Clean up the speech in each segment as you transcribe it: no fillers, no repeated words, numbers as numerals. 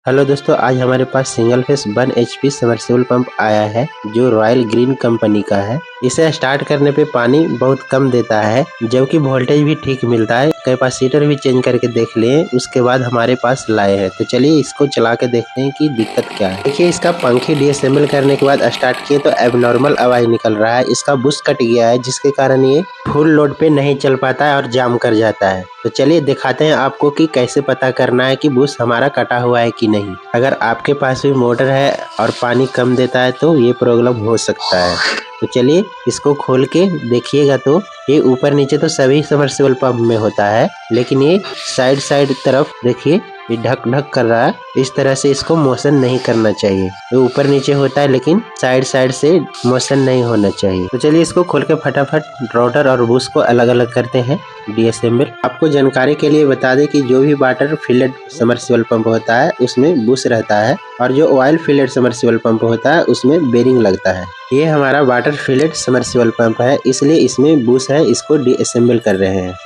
Hello दोस्तों, आज हमारे पास single phase 1 HP submersible pump आया है जो रॉयल ग्रीन कंपनी का है। इसे स्टार्ट करने पे पानी बहुत कम देता है, जबकि वोल्टेज भी ठीक मिलता है। कैपेसिटर भी चेंज करके देख लिए, उसके बाद हमारे पास लाए हैं। तो चलिए इसको चला के देखते हैं कि दिक्कत क्या है। देखिए, इसका पंखी डिसेंबल करने के बाद स्टार्ट किए तो एबनॉर्मल आवाज निकल रहा है। इसका बुश कट गया है, जिसके कारण ये फुल लोड पे नहीं चल पाता है और जाम कर जाता है। तो चलिए दिखाते हैं आपको कि कैसे पता करना है कि बुश हमारा कटा हुआ है कि नहीं। अगर आपके पास भी मोटर है और पानी कम देता है तो ये प्रॉब्लम हो सकता है। तो चलिए इसको खोल के देखिएगा। तो ये ऊपर नीचे तो सभी सबमर्सिबल पंप में होता है, लेकिन ये साइड तरफ देखिए, ये ढक ढक कर रहा है। इस तरह से इसको मोशन नहीं करना चाहिए। ये ऊपर नीचे होता है, लेकिन साइड से मोशन नहीं होना चाहिए। तो चलिए इसको खोल के फटाफट रोटर और बुश को अलग अलग करते हैं, डिसेंबल। आपको जानकारी के लिए बता दें कि जो भी वाटर फिल्ड सबमर्सिबल पंप होता है उसमें बुश रहता है, और जो ऑयल फिल्ड सबमर्सिबल पंप होता है उसमें बेरिंग लगता है। ये हमारा वाटर फिल्ड सबमर्सिबल पंप है, इसलिए इसमें बुश है, इसको डिसेंबल कर रहे हैं।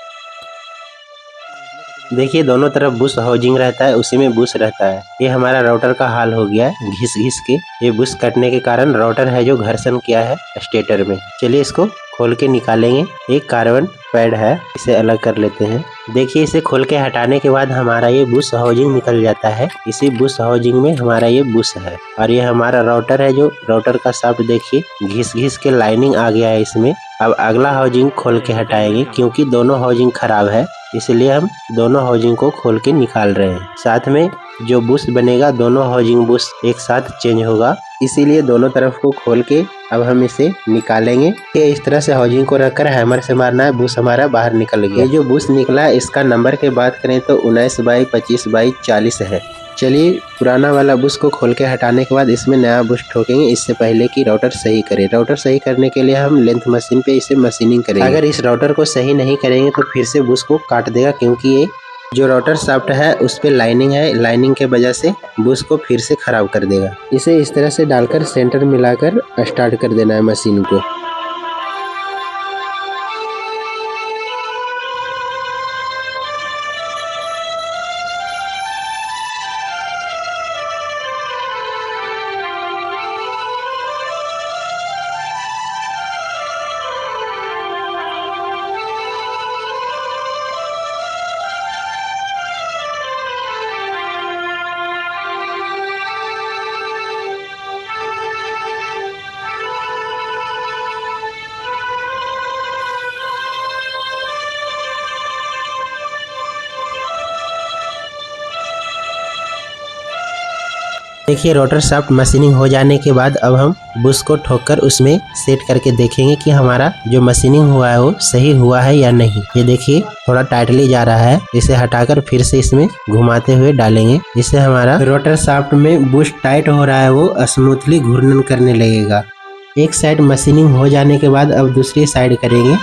देखिए, दोनों तरफ बुश हाउसिंग रहता है, उसी में बुश रहता है। ये हमारा राउटर का हाल हो गया है घिस घिस के। ये बुश कटने के कारण राउटर है जो घर्षण किया है स्टेटर में। चलिए इसको खोल के निकालेंगे। एक कार्बन पैड है, इसे अलग कर लेते हैं। देखिए, इसे खोल के हटाने के बाद हमारा ये बुश हाउसिंग निकल जाता है। इसी बुश हाउसिंग में हमारा ये बुश है, और ये हमारा राउटर है। जो राउटर का शाफ्ट देखिए घिस घिस के लाइनिंग आ गया है इसमें। अब अगला हाउसिंग खोल के हटाएंगे, क्योंकि दोनों हाउसिंग खराब है, इसलिए हम दोनों हाउसिंग को खोल के निकाल रहे हैं। साथ में जो बुश बनेगा, दोनों हाउसिंग बुश एक साथ चेंज होगा, इसीलिए दोनों तरफ को खोल के अब हम इसे निकालेंगे। ये इस तरह से हाउसिंग को रखकर हैमर से मारना है, बुश हमारा बाहर निकल गया। ये जो बुश निकला है, इसका नंबर की बात करें तो 19/25/40 है। चलिए पुराना वाला बुश को खोल के हटाने के बाद इसमें नया बुश ठोकेंगे, इससे पहले कि राउटर सही करे। राउटर सही करने के लिए हम लेंथ मशीन पे इसे मशीनिंग करेंगे। अगर इस राउटर को सही नहीं करेंगे तो फिर से बुश को काट देगा, क्योंकि ये जो राउटर शाफ्ट है उस पे लाइनिंग है। लाइनिंग के वजह से बुश को फिर से खराब कर देगा। इसे इस तरह से डालकर सेंटर मिलाकर स्टार्ट कर देना है मशीन को। देखिए, रोटर शाफ्ट मशीनिंग हो जाने के बाद अब हम बुश को ठोककर उसमें सेट करके देखेंगे कि हमारा जो मशीनिंग हुआ है वो सही हुआ है या नहीं। ये देखिए, थोड़ा टाइटली जा रहा है। इसे हटाकर फिर से इसमें घुमाते हुए डालेंगे। इससे हमारा रोटर शाफ्ट में बुश टाइट हो रहा है, वो स्मूथली घूर्णन करने लगेगा। एक साइड मशीनिंग हो जाने के बाद अब दूसरी साइड करेंगे।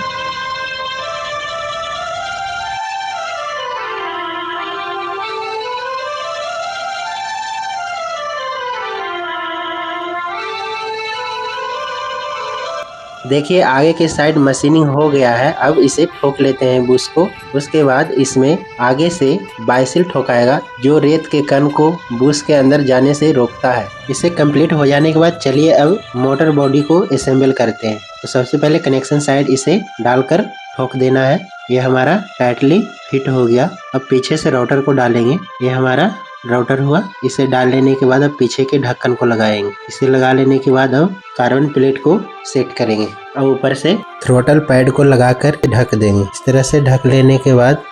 देखिए, आगे के साइड मशीनिंग हो गया है। अब इसे ठोक लेते हैं बुश को। उसके बाद इसमें आगे से बाइसिल ठोकाएगा, जो रेत के कण को बुश के अंदर जाने से रोकता है। इसे कंप्लीट हो जाने के बाद चलिए अब मोटर बॉडी को असेंबल करते हैं। तो सबसे पहले कनेक्शन साइड इसे डालकर ठोक देना है। ये हमारा टाइटली फिट हो गया। अब पीछे से राउटर को डालेंगे। ये हमारा राउटर हुआ। इसे डाल लेने के बाद अब पीछे के ढक्कन को लगाएंगे। इसे लगा लेने के बाद अब कार्बन प्लेट को सेट करेंगे। अब ऊपर से थ्रोटल पैड को लगाकर ढक देंगे। इस तरह से ढक लेने के बाद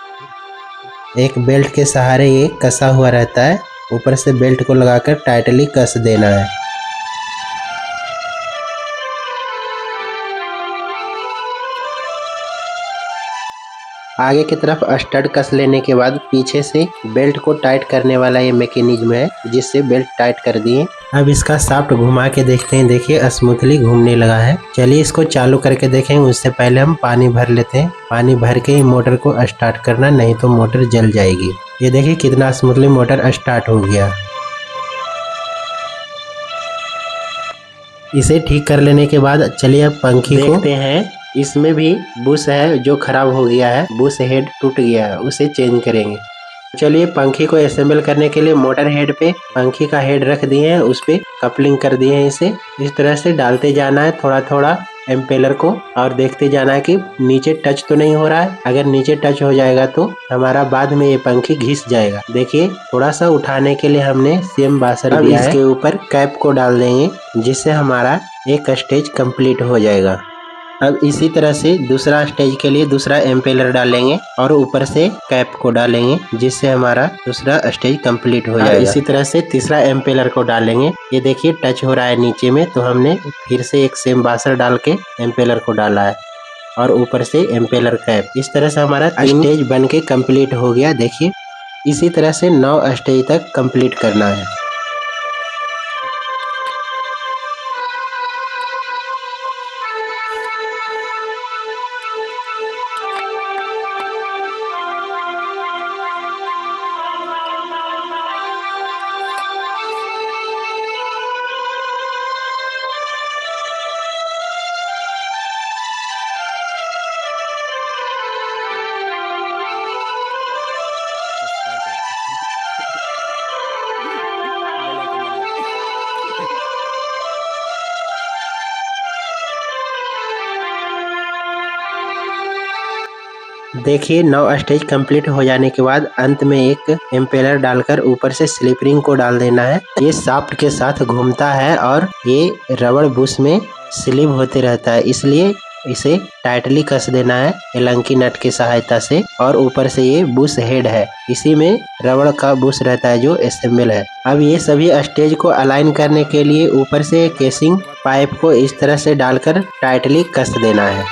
एक बेल्ट के सहारे ये कसा हुआ रहता है। ऊपर से बेल्ट को लगाकर टाइटली कस देना है। आगे की तरफ स्टड कस लेने के बाद पीछे से बेल्ट को टाइट करने वाला ये मैकेनिज्म है, जिससे बेल्ट टाइट कर दिए। अब इसका शाफ्ट घुमा के देखते हैं। देखिए, स्मूथली घूमने लगा है। चलिए इसको चालू करके देखेंगे। उससे पहले हम पानी भर लेते हैं। पानी भर के ही मोटर को स्टार्ट करना, नहीं तो मोटर जल जाएगी। ये देखिए कितना स्मूथली मोटर स्टार्ट हो गया। इसे ठीक कर लेने के बाद चलिए अब पंखी को देखते हैं। इसमें भी बुश है जो खराब हो गया है, बुश हेड टूट गया है, उसे चेंज करेंगे। चलिए पंखी को असेंबल करने के लिए मोटर हेड पे पंखी का हेड रख दिए हैं, उस पे कपलिंग कर दिए हैं। इसे इस तरह से डालते जाना है थोड़ा थोड़ा एम्पेलर को, और देखते जाना है कि नीचे टच तो नहीं हो रहा है। अगर नीचे टच हो जाएगा तो हमारा बाद में ये पंखी घिस जाएगा। देखिए थोड़ा सा उठाने के लिए हमने सेम बासर दिया है। इसके ऊपर कैप को डाल देंगे जिससे हमारा एक स्टेज कंप्लीट हो जाएगा। अब इसी तरह से दूसरा स्टेज के लिए दूसरा एम्पेलर डालेंगे और ऊपर से कैप को डालेंगे जिससे हमारा दूसरा स्टेज कंप्लीट हो जाएगा। इसी तरह से तीसरा एम्पेलर को डालेंगे। ये देखिए टच हो रहा है नीचे में, तो हमने फिर से एक सेम बासर डाल के एम्पेलर को डाला है और ऊपर से एम्पेलर कैप। इस तरह से हमारा स्टेज बन के कंप्लीट हो गया। देखिए इसी तरह से 9 स्टेज तक कंप्लीट करना है। देखिए 9 स्टेज कंप्लीट हो जाने के बाद अंत में एक एम्पेलर डालकर ऊपर से स्लिप रिंग को डाल देना है। ये शाफ्ट के साथ घूमता है और ये रबड़ बुश में स्लिप होते रहता है, इसलिए इसे टाइटली कस देना है एलंकी नट की सहायता से। और ऊपर से ये बुश हेड है, इसी में रबड़ का बुश रहता है जो असेंबल है। अब ये सभी स्टेज को अलाइन करने के लिए ऊपर से केसिंग पाइप को इस तरह से डालकर टाइटली कस देना है।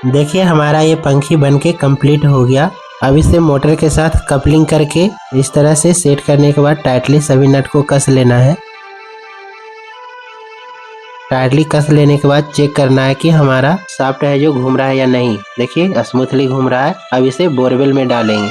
देखिए हमारा ये पंखी बनके कंप्लीट हो गया। अब इसे मोटर के साथ कपलिंग करके इस तरह से सेट करने के बाद टाइटली सभी नट को कस लेना है। टाइटली कस लेने के बाद चेक करना है कि हमारा शाफ्ट है जो घूम रहा है या नहीं। देखिए स्मूथली घूम रहा है। अब इसे बोरवेल में डालेंगे।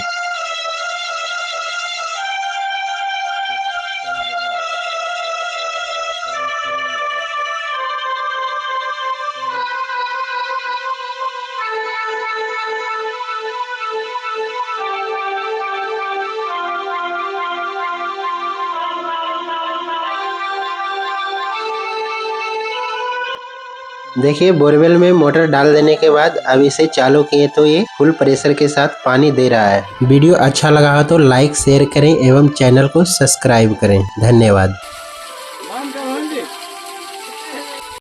देखिए बोरवेल में मोटर डाल देने के बाद अब इसे चालू किए तो ये फुल प्रेशर के साथ पानी दे रहा है। वीडियो अच्छा लगा हो तो लाइक शेयर करें एवं चैनल को सब्सक्राइब करें। धन्यवाद।